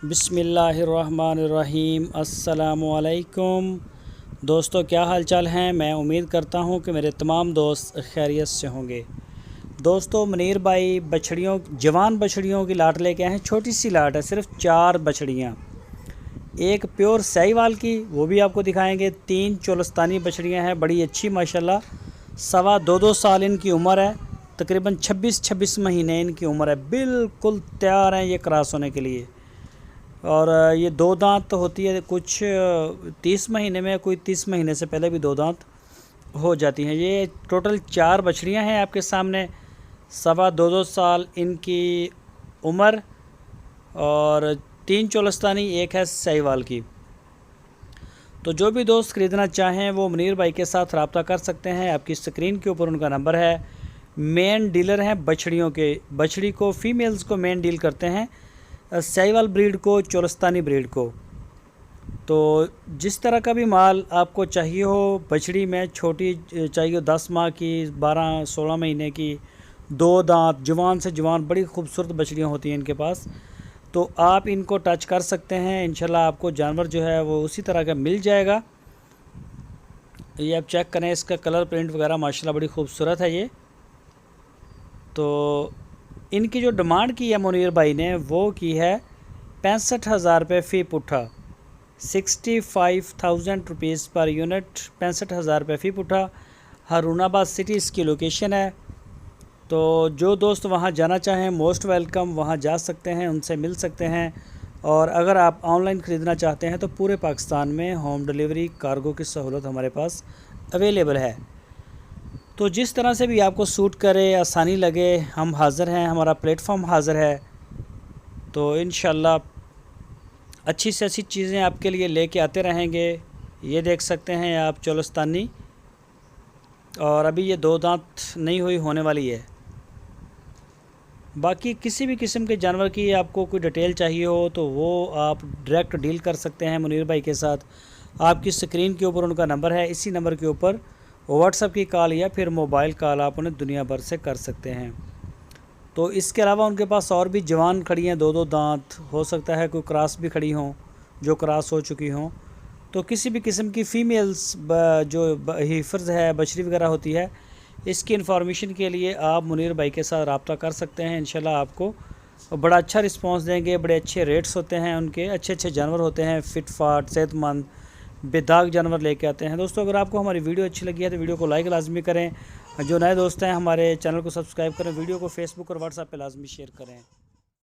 बिस्मिल्लाहिर्रहमानिर्रहीम। अस्सलामुअलैकुम दोस्तों, क्या हाल चाल हैं। मैं उम्मीद करता हूं कि मेरे तमाम दोस्त खैरियत से होंगे। दोस्तों, मुनीर भाई जवान बछड़ियों की लाट लेके आए हैं। छोटी सी लाट है, सिर्फ 4 बछड़ियाँ। एक प्योर साहिवाल की, वो भी आपको दिखाएंगे। 3 चोलस्तानी बछड़ियाँ हैं, बड़ी अच्छी माशाल्लाह। सवा 2 साल इनकी उम्र है। तकरीबन 26 महीने इनकी उम्र है। बिल्कुल तैयार हैं ये क्रॉस होने के लिए। और ये 2 दांत तो होती है, कुछ 30 महीने में, कोई 30 महीने से पहले भी 2 दांत हो जाती हैं। ये टोटल 4 बछड़ियां हैं आपके सामने। सवा 2 साल इनकी उम्र और 3 चोलस्तानी, एक है साहिवाल की। तो जो भी दोस्त ख़रीदना चाहें वो मुनीर भाई के साथ रब्ता कर सकते हैं। आपकी स्क्रीन के ऊपर उनका नंबर है। मेन डीलर हैं बछड़ियों के। बछड़ी को, फीमेल्स को मेन डील करते हैं, साहिवाल ब्रीड को, चोलस्तानी ब्रीड को। तो जिस तरह का भी माल आपको चाहिए हो, बछड़ी में छोटी चाहिए 10 माह की, 12-16 महीने की, 2 दांत, जवान से जवान, बड़ी खूबसूरत बछड़ियाँ होती हैं इनके पास। तो आप इनको टच कर सकते हैं। इंशाल्लाह आपको जानवर जो है वो उसी तरह का मिल जाएगा। ये आप चेक करें, इसका कलर प्रिंट वगैरह माशाल्लाह बड़ी खूबसूरत है ये। तो इनकी जो डिमांड की है मुनीर भाई ने, वो की है 65,000 रुपये फ़ी पुट्ठा, 65,000 रुपीज़ पर यूनिट। 65,000 रुपये फ़ी पुट्ठा। हारूनाबाद सिटी इसकी लोकेशन है। तो जो दोस्त वहाँ जाना चाहें, मोस्ट वेलकम, वहाँ जा सकते हैं, उनसे मिल सकते हैं। और अगर आप ऑनलाइन ख़रीदना चाहते हैं तो पूरे पाकिस्तान में होम डिलीवरी, कार्गो की सहूलत हमारे पास अवेलेबल है। तो जिस तरह से भी आपको सूट करे, आसानी लगे, हम हाज़िर हैं, हमारा प्लेटफॉर्म हाज़िर है। तो इंशाल्लाह अच्छी से अच्छी चीज़ें आपके लिए लेके आते रहेंगे। ये देख सकते हैं आप चोलस्तानी, और अभी ये 2 दांत नहीं हुई, होने वाली है। बाकी किसी भी किस्म के जानवर की आपको कोई डिटेल चाहिए हो तो वो आप डायरेक्ट डील कर सकते हैं मुनीर भाई के साथ। आपकी स्क्रीन के ऊपर उनका नंबर है। इसी नंबर के ऊपर व्हाट्सएप की कॉल या फिर मोबाइल कॉल आप उन्हें दुनिया भर से कर सकते हैं। तो इसके अलावा उनके पास और भी जवान खड़ी हैं, 2-2 दांत। हो सकता है कोई क्रॉस भी खड़ी हों, जो क्रॉस हो चुकी हों। तो किसी भी किस्म की फ़ीमेल्स जो हिफर्ज है, बछड़ी वगैरह होती है, इसकी इन्फॉर्मेशन के लिए आप मुनीर भाई के साथ रब्ता कर सकते हैं। इंशाल्लाह आपको बड़ा अच्छा रिस्पांस देंगे। बड़े अच्छे रेट्स होते हैं उनके, अच्छे जानवर होते हैं, फिट फाट, सेहतमंद, बेदाग जानवर लेके आते हैं। दोस्तों, अगर आपको हमारी वीडियो अच्छी लगी है तो वीडियो को लाइक लाजमी करें। जो नए दोस्त हैं हमारे चैनल को सब्सक्राइब करें। वीडियो को फेसबुक और व्हाट्सएप पे लाजमी शेयर करें।